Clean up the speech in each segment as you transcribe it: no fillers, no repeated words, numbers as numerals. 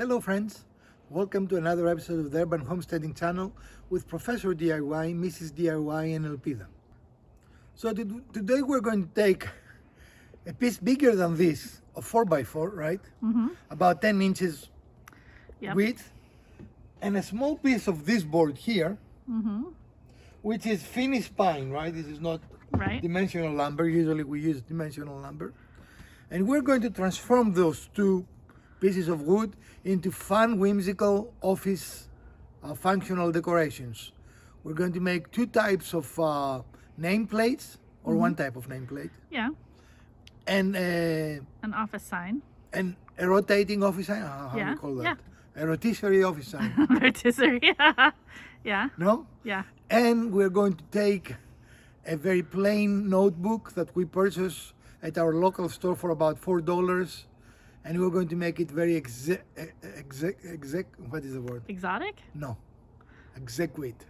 Hello friends, welcome to another episode of the Urban Homesteading Channel with Professor DIY, Mrs. DIY and Elpida. So today we're going to take a piece bigger than this of 4x4, right? About 10 inches width, and a small piece of this board here, which is finished pine, right? This is not dimensional lumber. Usually we use dimensional lumber. And we're going to transform those two pieces of wood into fun, whimsical office functional decorations. We're going to make two types of nameplates, or one type of nameplate. Yeah. And an office sign. And a rotating office sign. How do you call that? A rotisserie office sign. Rotisserie. Yeah. No? Yeah. And we're going to take a very plain notebook that we purchased at our local store for about $4, and we're going to make it very what is the word? Exotic? No. Exquisite.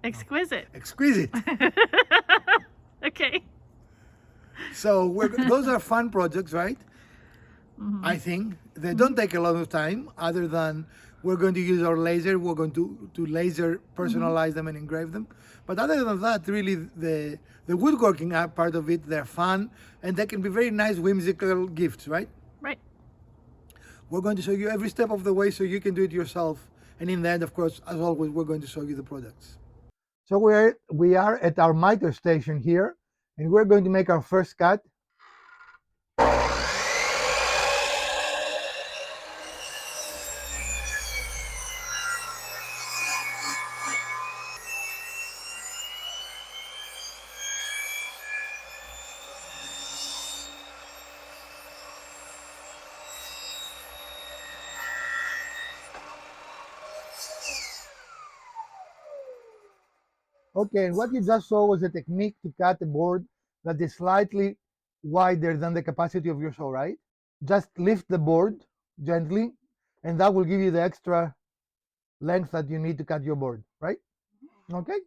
Exquisite. Exquisite. Okay. So those are fun projects, right? I think they don't take a lot of time, other than we're going to use our laser. We're going to laser personalize them and engrave them. But other than that, really the woodworking part of it, they're fun, and they can be very nice, whimsical gifts, right? Right. We're going to show you every step of the way so you can do it yourself. And in the end, of course, as always, we're going to show you the products. So we are at our miter station here, and we're going to make our first cut. Okay, and what you just saw was a technique to cut a board that is slightly wider than the capacity of your saw, right? Just lift the board gently, and that will give you the extra length that you need to cut your board, right? Okay.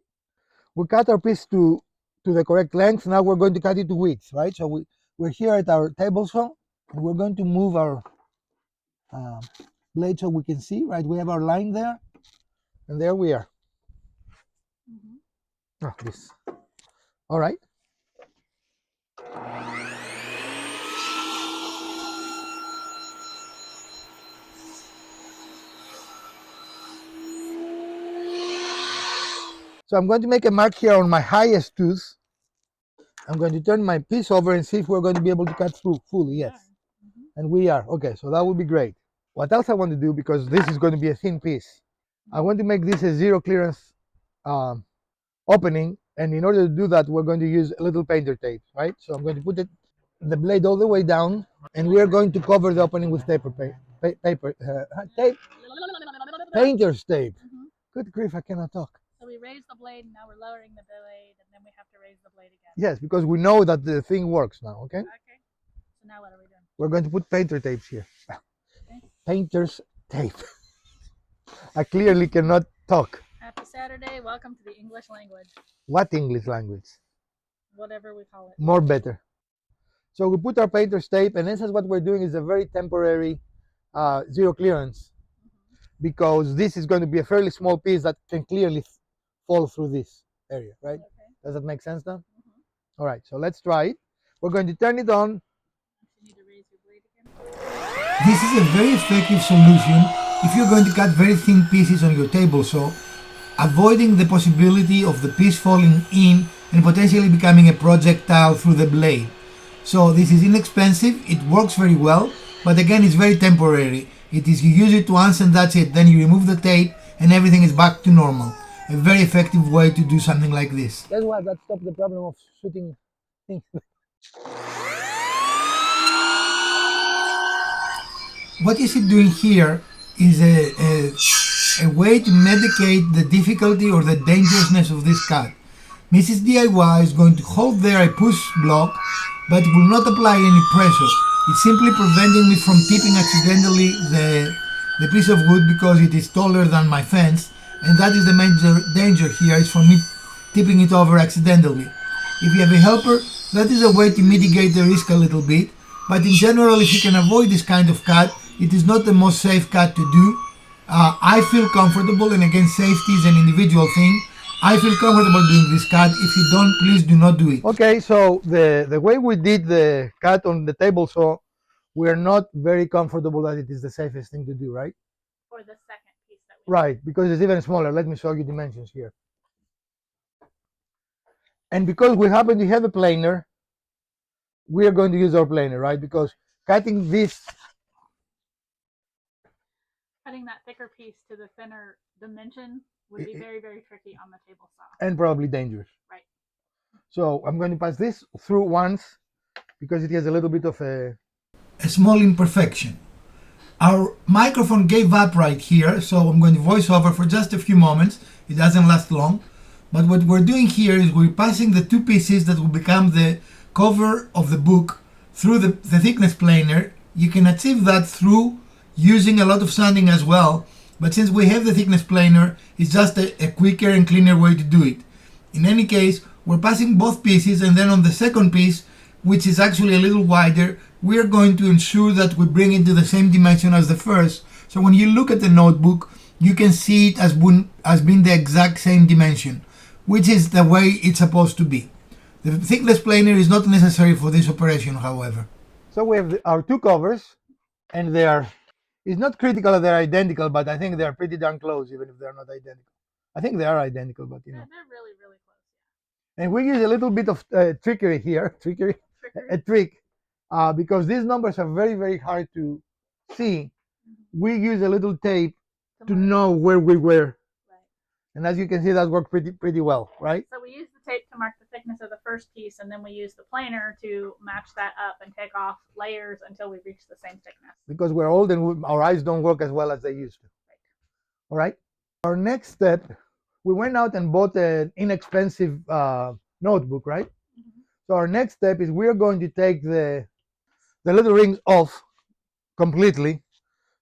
We cut our piece to the correct length. Now we're going to cut it to width, right? So we're here at our table saw, and we're going to move our blade so we can see, right? We have our line there, and there we are. This. All right. So I'm going to make a mark here on my highest tooth. I'm going to turn my piece over and see if we're going to be able to cut through fully. Yes. And we are. Okay, so that would be great. What else I want to do, because this is going to be a thin piece, I want to make this a zero clearance opening, and in order to do that, we're going to use a little painter tape, right? So I'm going to put the blade all the way down, and we are going to cover the opening with tape, painter's tape. Good grief, I cannot talk. So we raise the blade, and now we're lowering the blade, and then we have to raise the blade again. Yes, because we know that the thing works now, okay? Okay. So now what are we doing? We're going to put painter tapes here. Okay. Painter's tape. I clearly cannot talk. Happy Saturday. Welcome to the English language. What English language? Whatever we call it. More better. So we put our painter's tape, and this is what we're doing is a very temporary zero clearance, because this is going to be a fairly small piece that can clearly fall through this area, right? Okay. Does that make sense now? All right, so let's try it. We're going to turn it on. You need to raise your blade again. This is a very effective solution if you're going to cut very thin pieces on your table saw, avoiding the possibility of the piece falling in and potentially becoming a projectile through the blade. So this is inexpensive, it works very well, but again it's very temporary. It is, you use it once and that's it, then you remove the tape and everything is back to normal. A very effective way to do something like this. Guess what? That stops the problem of shooting things. What you see doing here is a way to medicate the difficulty or the dangerousness of this cut. Mrs. DIY is going to hold there a push block, but it will not apply any pressure. It's simply preventing me from tipping accidentally the piece of wood, because it is taller than my fence, and that is the major danger here, is for me tipping it over accidentally. If you have a helper, that is a way to mitigate the risk a little bit, but in general, if you can avoid this kind of cut, it is not the most safe cut to do. I feel comfortable, and again, safety is an individual thing. I feel comfortable doing this cut. If you don't, please do not do it. Okay, so the way we did the cut on the table saw, we are not very comfortable that it is the safest thing to do, right? For the second piece that we Right, because it's even smaller. Let me show you dimensions here. And because we happen to have a planer, we are going to use our planer, right? Because cutting this, cutting that thicker piece to the thinner dimension would be very, very tricky on the table saw. and probably dangerous. Right. So I'm going to pass this through once because it has a little bit of a small imperfection. Our microphone gave up right here, so I'm going to voice over for just a few moments. It doesn't last long. But what we're doing here is we're passing the two pieces that will become the cover of the book through the thickness planer. You can achieve that through using a lot of sanding as well, but since we have the thickness planer, it's just a quicker and cleaner way to do it. In any case, we're passing both pieces, and then on the second piece, which is actually a little wider, we're going to ensure that we bring it to the same dimension as the first. So when you look at the notebook, you can see it as being the exact same dimension, which is the way it's supposed to be. The thickness planer is not necessary for this operation, however. So we have our two covers, and it's not critical that they're identical, but I think they're pretty darn close, even if they're not identical. I think they are identical, but you know. They're really, really close. And we use a little bit of trickery here, a trick, because these numbers are very, very hard to see. We use a little tape to know where we were. And as you can see, that worked pretty well, right? So we use the tape to mark the thickness of the first piece, and then we use the planer to match that up and take off layers until we reach the same thickness. Because we're old and our eyes don't work as well as they used to. Right. All right. Our next step, we went out and bought an inexpensive notebook, right? Mm-hmm. So our next step is we're going to take the little rings off completely.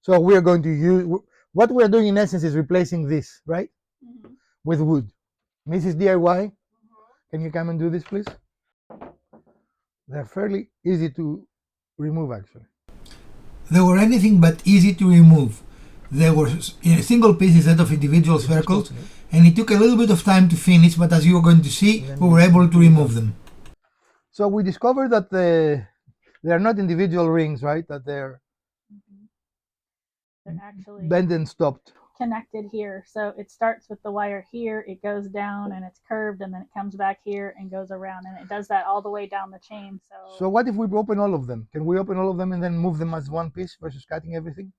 So we're going to use, what we're doing in essence is replacing this, right? Mm-hmm. With wood. Mrs. DIY, can you come and do this, please? They're fairly easy to remove, actually. They were anything but easy to remove. They were in a single piece instead of individual circles, and it took a little bit of time to finish, but as you are going to see, we were able to remove them. So we discovered that they're not individual rings, right? That they're actually bent and stopped. Connected here. So it starts with the wire here, it goes down and it's curved, and then it comes back here and goes around, and it does that all the way down the chain. So what if we open all of them? Can we open all of them and then move them as one piece versus cutting everything?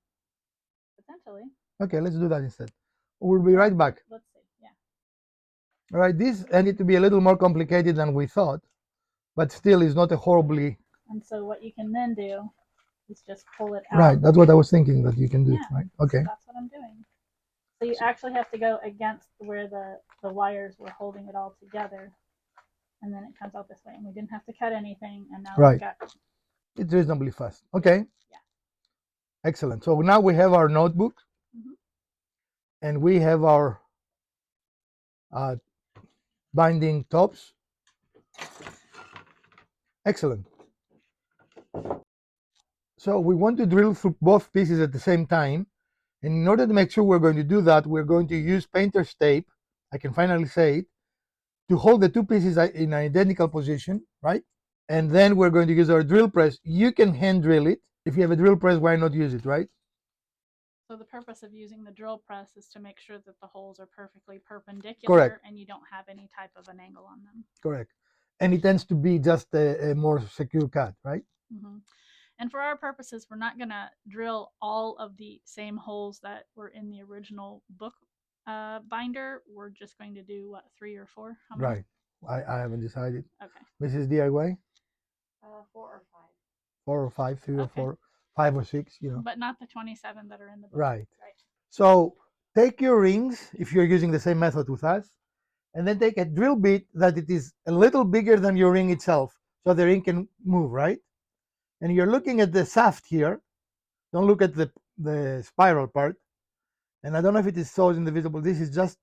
Potentially. Okay, let's do that instead. We'll be right back. Let's see. Yeah. All right, this ended to be a little more complicated than we thought, but still is not a horribly. And so what you can then do is just pull it out. Right, that's what I was thinking that you can do. Yeah, right? Okay. So that's what I'm doing. So you actually have to go against where the wires were holding it all together, and then it comes out this way. And we didn't have to cut anything, and now we've got. It's reasonably fast. Okay. Yeah. Excellent. So now we have our notebook, and we have our binding tops. Excellent. So we want to drill through both pieces at the same time. And in order to make sure we're going to do that, we're going to use painter's tape, I can finally say it, to hold the two pieces in identical position, right? And then we're going to use our drill press. You can hand drill it. If you have a drill press, why not use it, right? So the purpose of using the drill press is to make sure that the holes are perfectly perpendicular. Correct. And you don't have any type of an angle on them. Correct. And it tends to be just a more secure cut, right? Mm-hmm. And for our purposes, we're not going to drill all of the same holes that were in the original book binder. We're just going to do, what, 3 or 4? How many? Right. I haven't decided. Okay. Mrs. DIY? 4 or 5. 4 or 5, 3 or 4, 5 or 6, you know. But not the 27 that are in the book. Right. So take your rings, if you're using the same method with us, and then take a drill bit that it is a little bigger than your ring itself, so the ring can move, right? And you're looking at the shaft here. Don't look at the spiral part. And I don't know if it is so in the visible. This is just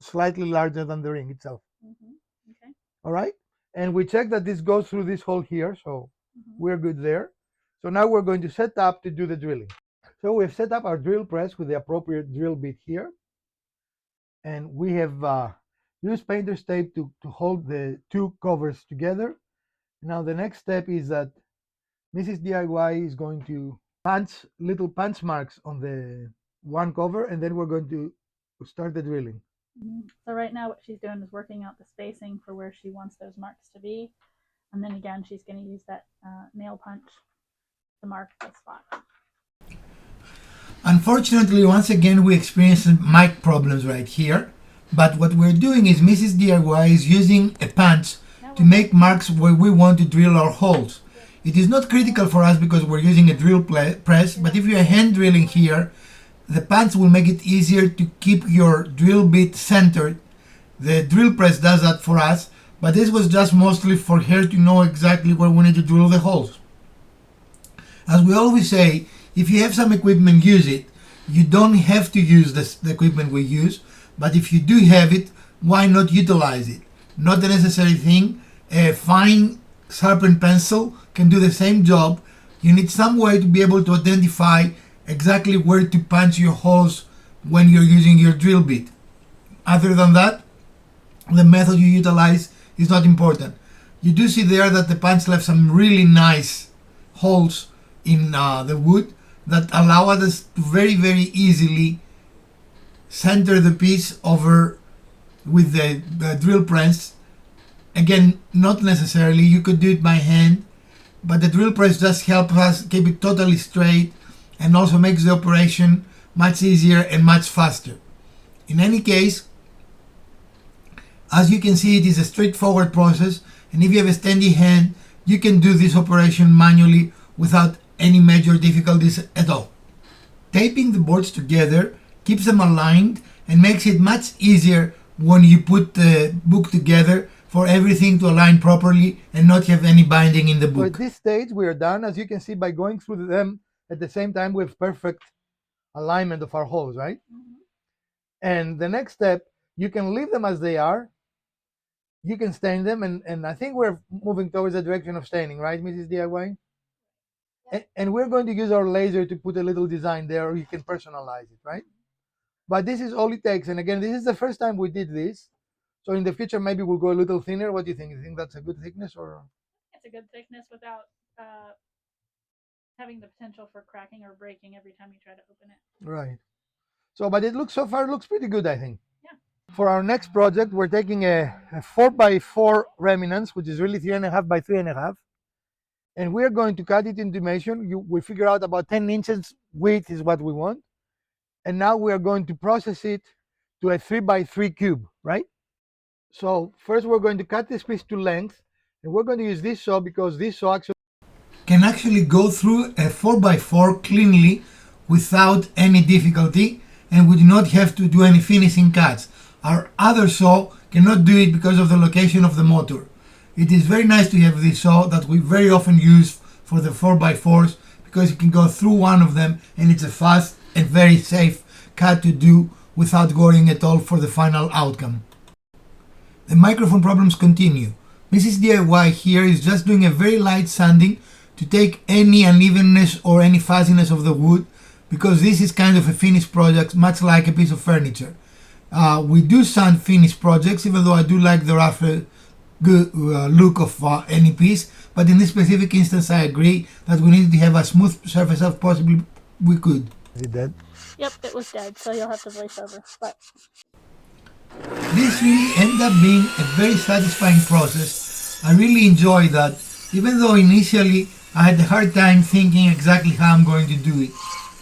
slightly larger than the ring itself. Okay. All right. And we check that this goes through this hole here. So we're good there. So now we're going to set up to do the drilling. So we've set up our drill press with the appropriate drill bit here, and we have used painter's tape to hold the two covers together. Now the next step is that Mrs. DIY is going to punch little punch marks on the one cover, and then we're going to start the drilling. So right now what she's doing is working out the spacing for where she wants those marks to be. And then again, she's going to use that nail punch to mark the spot. Unfortunately, once again, we experienced mic problems right here. But what we're doing is Mrs. DIY is using a punch to make marks where we want to drill our holes. It is not critical for us because we're using a drill press, but if you're hand drilling here, the punch will make it easier to keep your drill bit centered. The drill press does that for us, but this was just mostly for her to know exactly where we need to drill the holes. As we always say, if you have some equipment, use it. You don't have to use the equipment we use, but if you do have it, why not utilize it? Not a necessary thing. A fine sharpened pencil can do the same job. You need some way to be able to identify exactly where to punch your holes when you're using your drill bit. Other than that, the method you utilize is not important. You do see there that the punch left some really nice holes in the wood that allow us to very easily center the piece over with the drill press. Again, not necessarily, you could do it by hand, but the drill press just helps us keep it totally straight and also makes the operation much easier and much faster. In any case, as you can see, it is a straightforward process, and if you have a steady hand, you can do this operation manually without any major difficulties at all. Taping the boards together keeps them aligned and makes it much easier when you put the book together for everything to align properly and not have any binding in the book. So at this stage we are done, as you can see, by going through them at the same time with perfect alignment of our holes, right? Mm-hmm. And the next step, you can leave them as they are. You can stain them, and I think we're moving towards the direction of staining, right, Mrs. DIY? And we're going to use our laser to put a little design there, or you can personalize it, right? But this is all it takes. And again, this is the first time we did this. So in the future, maybe we'll go a little thinner. What do you think? You think that's a good thickness, or? It's a good thickness without having the potential for cracking or breaking every time you try to open it. Right. So, but it looks, so far, it looks pretty good, I think. Yeah. For our next project, we're taking a 4x4 remnants, which is really 3.5 by 3.5. And we're going to cut it in dimension. We figure out about 10 inches width is what we want. And now we are going to process it to a 3x3 cube, right? So first we're going to cut this piece to length, and we're going to use this saw because this saw can actually go through a 4x4 cleanly without any difficulty, and we do not have to do any finishing cuts. Our other saw cannot do it because of the location of the motor. It is very nice to have this saw that we very often use for the 4x4s because you can go through one of them and it's a fast and very safe cut to do without worrying at all for the final outcome. The microphone problems continue. Mrs. DIY here is just doing a very light sanding to take any unevenness or any fuzziness of the wood, because this is kind of a finished project, much like a piece of furniture. We do sand finished projects, even though I do like the rougher good look of any piece, but in this specific instance I agree that we needed to have as smooth surface as possibly we could. Is it dead? Yep, it was dead, so you'll have to voice over. But this really ended up being a very satisfying process. I really enjoyed that, even though initially I had a hard time thinking exactly how I'm going to do it.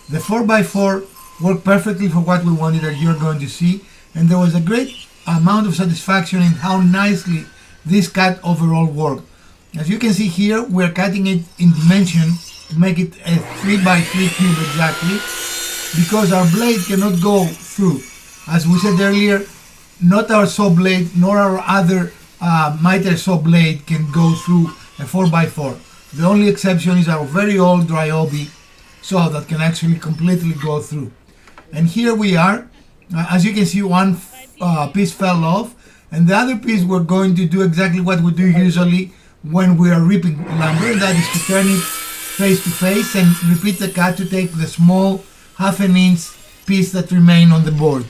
The 4x4 worked perfectly for what we wanted, as you're going to see, and there was a great amount of satisfaction in how nicely this cut overall worked. As you can see here, we're cutting it in dimension to make it a 3x3 cube exactly, because our blade cannot go through. As we said earlier, not our saw blade nor our other miter saw blade can go through a 4x4. The only exception is our very old Ryobi saw that can actually completely go through. And here we are. As you can see, one piece fell off, and the other piece we're going to do exactly what we do usually when we are ripping lumber, and that is to turn it face to face and repeat the cut to take the small half-an-inch piece that remained on the board.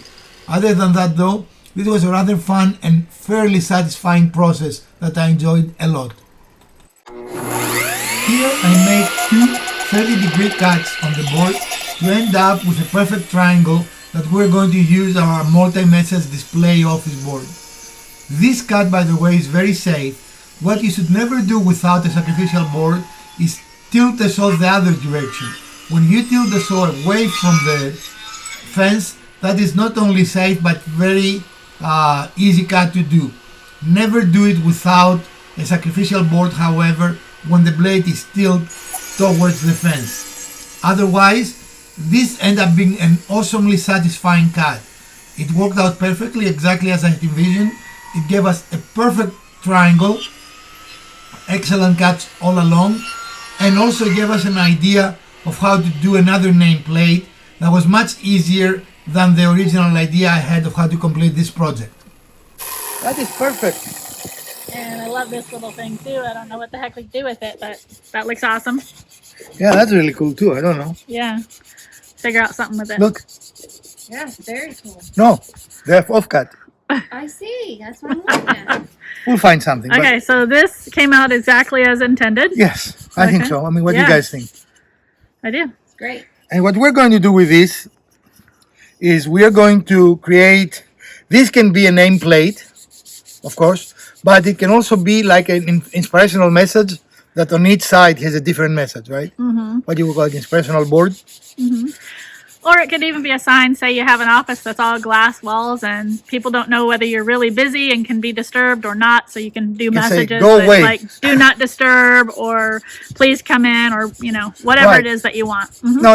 Other than that though, this was a rather fun and fairly satisfying process that I enjoyed a lot. Here I made two 30-degree cuts on the board to end up with a perfect triangle that we're going to use our multi-message display office board. This cut, by the way, is very safe. What you should never do without a sacrificial board is tilt the saw the other direction. When you tilt the saw away from the fence, that is not only safe but very easy cut to do. Never do it without a sacrificial board, however, when the blade is tilted towards the fence. Otherwise, this ended up being an awesomely satisfying cut. It worked out perfectly, exactly as I envisioned. It gave us a perfect triangle, excellent cuts all along, and also gave us an idea of how to do another nameplate that was much easier than the original idea I had of how to complete this project. That is perfect. And I love this little thing too. I don't know what the heck we do with it, but that looks awesome. Yeah, that's really cool too. I don't know. Yeah. Figure out something with it. Look. Yeah, very cool. No, they're off-cut. I see. That's what I'm looking at. We'll find something. Okay, so this came out exactly as intended. Yes, I think Okay. so. I mean, what do Yeah. you guys think? I do. It's great. And what we're going to do with this is we are going to create, this can be a nameplate, of course, but it can also be like an inspirational message that on each side has a different message, right? Mm-hmm. What do you call it, inspirational board? Mm-hmm. Or it could even be a sign, say you have an office that's all glass walls and people don't know whether you're really busy and can be disturbed or not. So you can do can say, messages "Go with, away." like do not disturb or please come in or, you know, whatever Right. it is that you want. Mhm. No,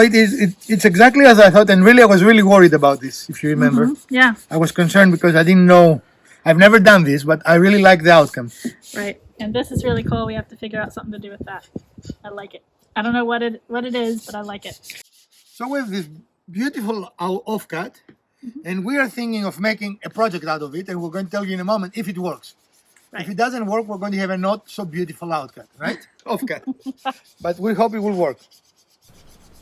it's exactly as I thought, and really I was really worried about this, if you remember. Yeah, I was concerned because I didn't know, I've never done this, but I really like the outcome. right. And this is really cool. We have to figure out something to do with that. I like it. I don't know what it is, but I like it. So we have this beautiful offcut, and we are thinking of making a project out of it, and we're going to tell you in a moment if it works. Right. If it doesn't work, we're going to have a not so beautiful outcut, right? Offcut. But we hope it will work.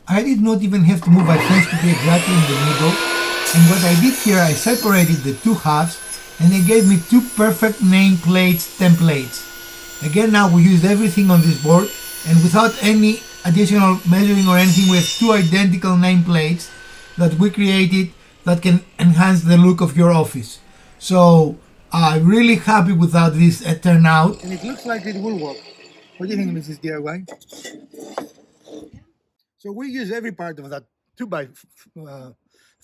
I did not even have to move my fence to be exactly in the middle, and what I did here, I separated the two halves, and it gave me two perfect nameplates templates. Again, now we used everything on this board, and without any additional measuring or anything, we have two identical nameplates that we created that can enhance the look of your office. So I'm really happy with how this turned out. And it looks like it will work. What do you think, Mrs. DIY? So we use every part of that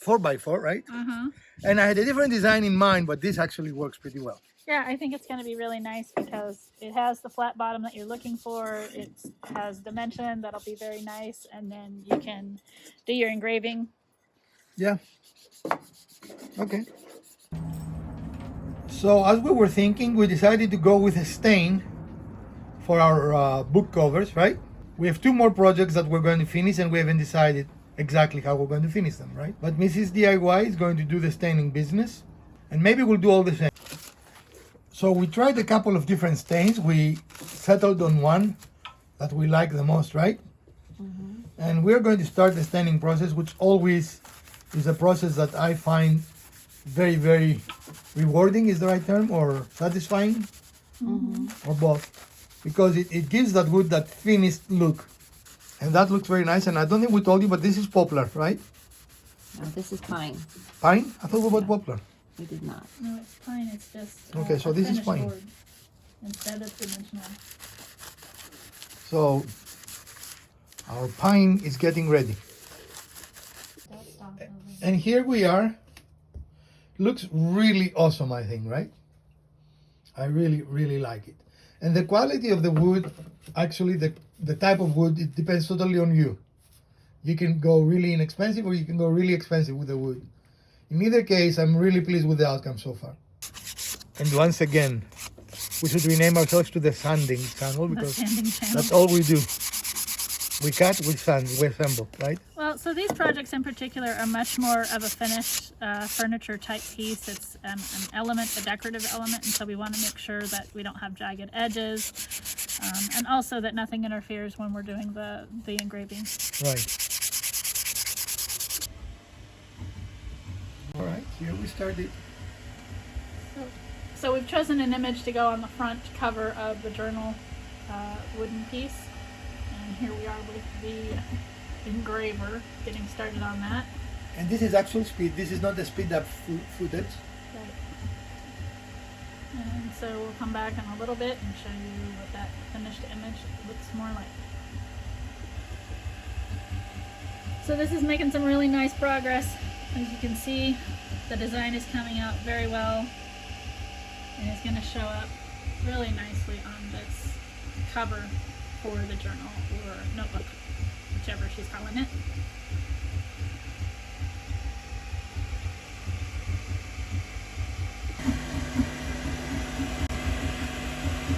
4x4, right? Mm-hmm. And I had a different design in mind, but this actually works pretty well. Yeah, I think it's going to be really nice because it has the flat bottom that you're looking for. It has dimension that'll be very nice, and then you can do your engraving. Yeah. Okay. So as we were thinking, we decided to go with a stain for our book covers, right? We have two more projects that we're going to finish, and we haven't decided exactly how we're going to finish them, right? But Mrs. DIY is going to do the staining business, and maybe we'll do all the same. So we tried a couple of different stains. We settled on one that we like the most, right? Mm-hmm. And we're going to start the staining process, which always is a process that I find very, very rewarding, is the right term, or satisfying, or both, because it gives that wood that finished look. And that looks very nice. And I don't think we told you, but this is poplar, right? No, this is pine. Pine? I thought we bought poplar. We did not. No, it's pine. It's just Okay, so a this is finished pine. board instead of dimensional. So our pine is getting ready. And here we are. Looks really awesome, I think, right? I really, really like it. And the quality of the wood, actually the type of wood, it depends totally on you. You can go really inexpensive or you can go really expensive with the wood. In either case, I'm really pleased with the outcome so far. And once again, we should rename ourselves to the sanding channel because sanding channel. that's all we do. We cut, we sand, we assemble, right? Well, so these projects in particular are much more of a finished furniture type piece. It's an element, a decorative element, and so we want to make sure that we don't have jagged edges, and also that nothing interferes when we're doing the engraving. Right. here we started. So we've chosen an image to go on the front cover of the journal wooden piece. And here we are with the engraver getting started on that. And this is actual speed. This is not the speed up footage. Right. And so we'll come back in a little bit and show you what that finished image looks more like. So this is making some really nice progress. As you can see, the design is coming out very well. And it's going to show up really nicely on this cover for the journal or notebook, whichever she's calling it.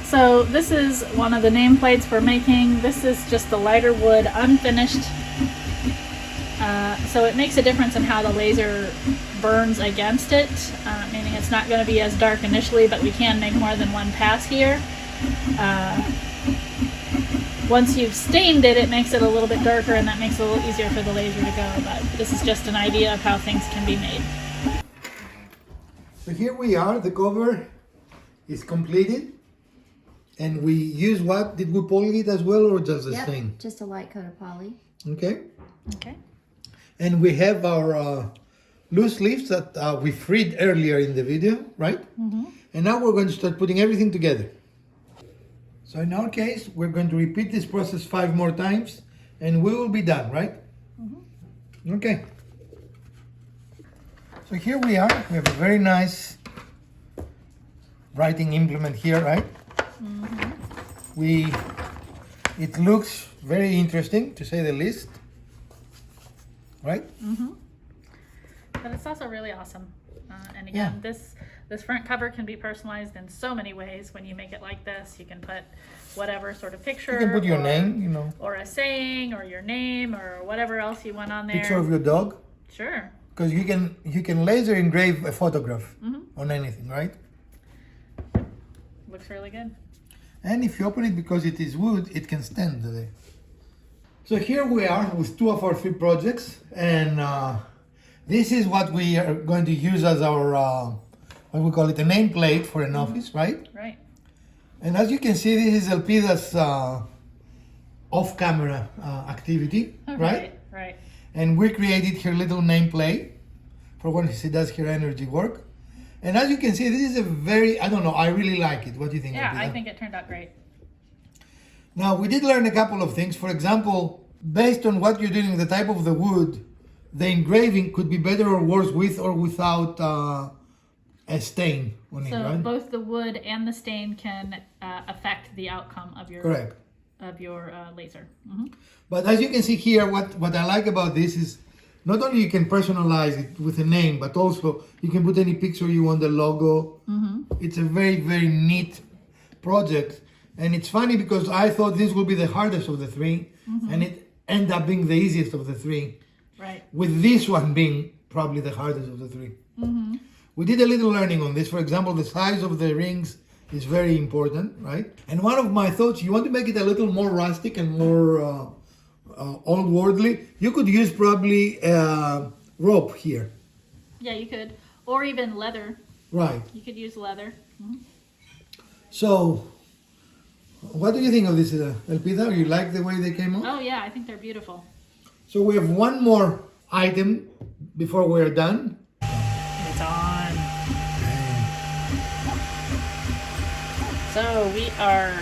So this is one of the nameplates we're making. This is just the lighter wood, unfinished. So it makes a difference in how the laser burns against it, meaning it's not going to be as dark initially, but we can make more than one pass here. Once you've stained it, it makes it a little bit darker, and that makes it a little easier for the laser to go, but this is just an idea of how things can be made. So here we are, the cover is completed. And we use what? Did we poly it as well or just the stain? Just a light coat of poly. Okay. Okay. And we have our loose leaves that we freed earlier in the video, right? Mm-hmm. And now we're going to start putting everything together. So in our case, we're going to repeat this process 5 more times and we will be done, right? Mm-hmm. Okay. So here we are. We have a very nice writing implement here, right? Mm-hmm. It looks very interesting, to say the least. Right? Mm-hmm. But it's also really awesome. And again, this front cover can be personalized in so many ways. When you make it like this, you can put whatever sort of picture. You can put your name, you know. Or a saying, or your name, or whatever else you want on there. Picture of your dog. Sure. Because you can laser engrave a photograph on anything, right? Looks really good. And if you open it because it is wood, it can stand today. So here we are with 2 of our 3 projects, and this is what we are going to use as our, what we call it, a nameplate for an office, right? Right. And as you can see, this is Elpida's off-camera activity, right? Right. And we created her little nameplate for when she does her energy work. And as you can see, this is a very, I don't know, I really like it. What do you think? Yeah, Elpida? I think it turned out great. Now, we did learn a couple of things. For example, based on what you're doing, the type of the wood, the engraving could be better or worse with or without a stain on it, So right? both the wood and the stain can affect the outcome of your Correct. of your laser. Mm-hmm. But as you can see here, what I like about this is not only you can personalize it with a name, but also you can put any picture you want, the logo. Mm-hmm. It's a very, very neat project. And it's funny because I thought this would be the hardest of the 3, and it ended up being the easiest of the 3. Right. With this one being probably the hardest of the 3. Mm-hmm. We did a little learning on this. For example, the size of the rings is very important, right? And one of my thoughts, you want to make it a little more rustic and more old worldly, you could use probably rope here. Yeah, you could. Or even leather. Right. You could use leather. Mm-hmm. So, what do you think of this, Elpida? You like the way they came out? Oh yeah, I think they're beautiful. So we have one more item before we're done. It's on. So we are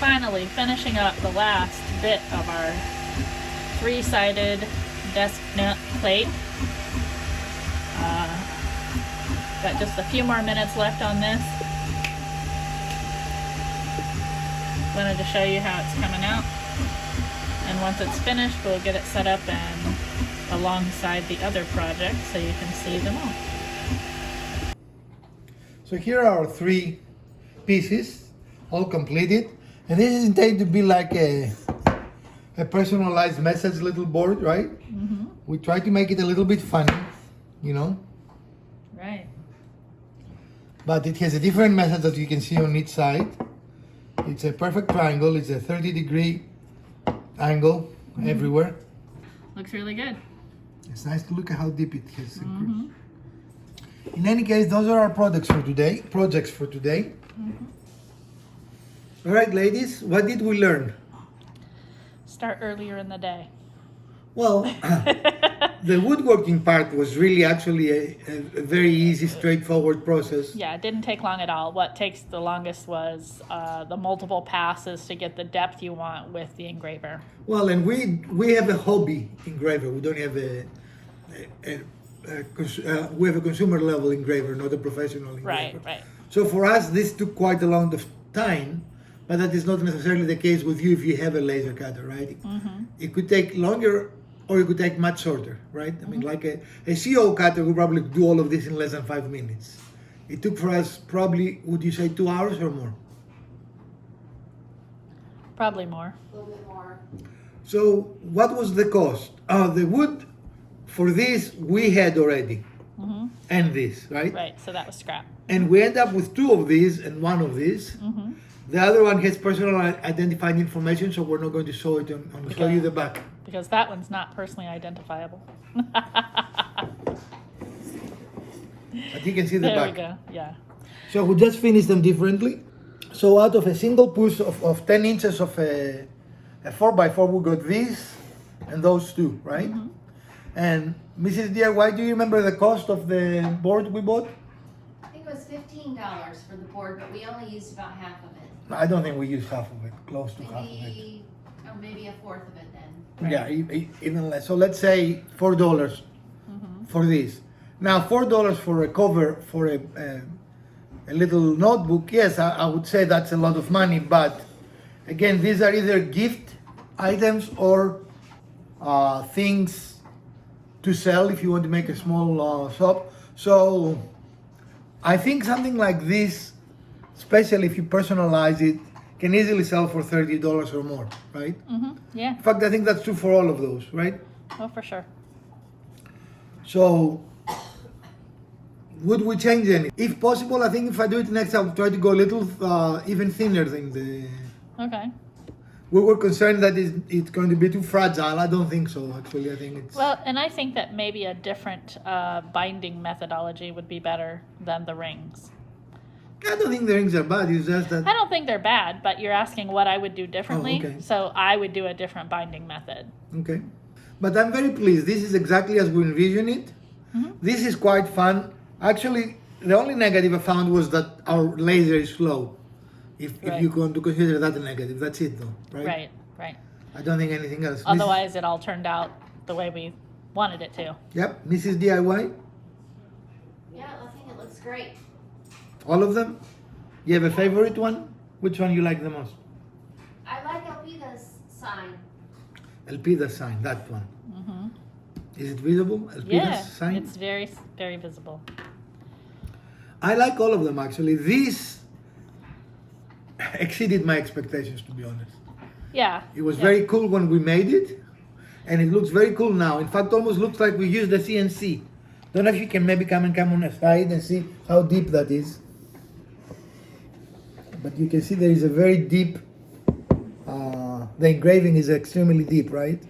finally finishing up the last bit of our 3-sided desk nut plate. Got just a few more minutes left on this. Wanted to show you how it's coming out. And once it's finished, we'll get it set up and alongside the other projects so you can see them all. So here are our 3 pieces, all completed. And this is intended to be like a personalized message little board, right? Mm-hmm. We try to make it a little bit funny, you know. Right. But it has a different message that you can see on each side. It's a perfect triangle. It's a 30-degree angle everywhere. Looks really good. It's nice to look at how deep it has. In any case, those are our projects for today. All right, ladies, what did we learn? Start earlier in the day. Well, the woodworking part was really actually a very easy, straightforward process. Yeah, it didn't take long at all. What takes the longest was the multiple passes to get the depth you want with the engraver. Well, and we have a hobby engraver. We don't have we have a consumer level engraver, not a professional engraver. Right. So for us, this took quite a long of time, but that is not necessarily the case with you if you have a laser cutter, right? It could take longer or it could take much shorter, right? I mean, like a CO cutter would probably do all of this in less than 5 minutes. It took for us probably, would you say 2 hours or more? Probably more. A little bit more. So what was the cost? The wood for this we had already, and this, right? Right, so that was scrap. And we end up with 2 of these and 1 of these. The other one has personal identifying information, so we're not going to show it and show you the back. Because that one's not personally identifiable. But you can see the There back. we go, yeah. So we just finished them differently. So out of a single push of 10 inches of a 4x4, we got these and those 2, right? And Mrs. DIY, do you remember the cost of the board we bought? I think it was $15 for the board, but we only used about half of it. I don't think we used half of it, close to half of it. Maybe a fourth of it then. Yeah, even less. So let's say $4 for this. Now, $4 for a cover for a little notebook, yes, I would say that's a lot of money, but again, these are either gift items or things to sell if you want to make a small shop. So I think something like this, especially if you personalize it, can easily sell for $30 or more, right? Yeah, In fact, I think that's true for all of those, right? oh, for sure. So, would we change any? If possible, I think if I do it next, I'll try to go a little even thinner than the... Okay. We were concerned that it's going to be too fragile. I don't think so, actually. I think it's... Well, and I think that maybe a different binding methodology would be better than the rings. I don't think the rings are bad. It's just that... I don't think they're bad, but you're asking what I would do differently. okay. So I would do a different binding method. Okay. But I'm very pleased. This is exactly as we envisioned it. This is quite fun. Actually, the only negative I found was that our laser is slow. If you want to consider that a negative. That's it though, right? Right. I don't think anything else. Otherwise, it all turned out the way we wanted it to. Yep. Mrs. DIY? Yeah, I think it looks great. All of them? You have a favorite one? Which one you like the most? I like Elpida's sign. Elpida's sign, that one. Is it visible? Elpida's Yeah, sign? it's very, very visible. I like all of them actually. This exceeded my expectations, to be honest. Yeah. It was very cool when we made it, and it looks very cool now. In fact, almost looks like we used the CNC. Don't know if you can maybe come on the side and see how deep that is. But you can see there is a very deep, the engraving is extremely deep, right?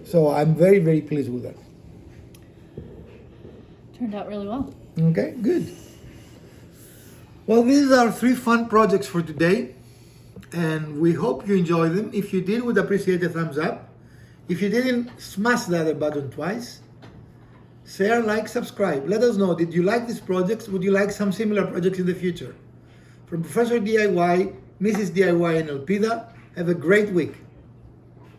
So I'm very, very pleased with that. Turned out really well. Okay, good. Well, these are 3 fun projects for today, and we hope you enjoy them. If you did, we'd appreciate a thumbs up. If you didn't, smash the other button twice. Share, like, subscribe. Let us know, did you like these projects? Would you like some similar projects in the future? From Professor DIY, Mrs. DIY, and Elpida, have a great week.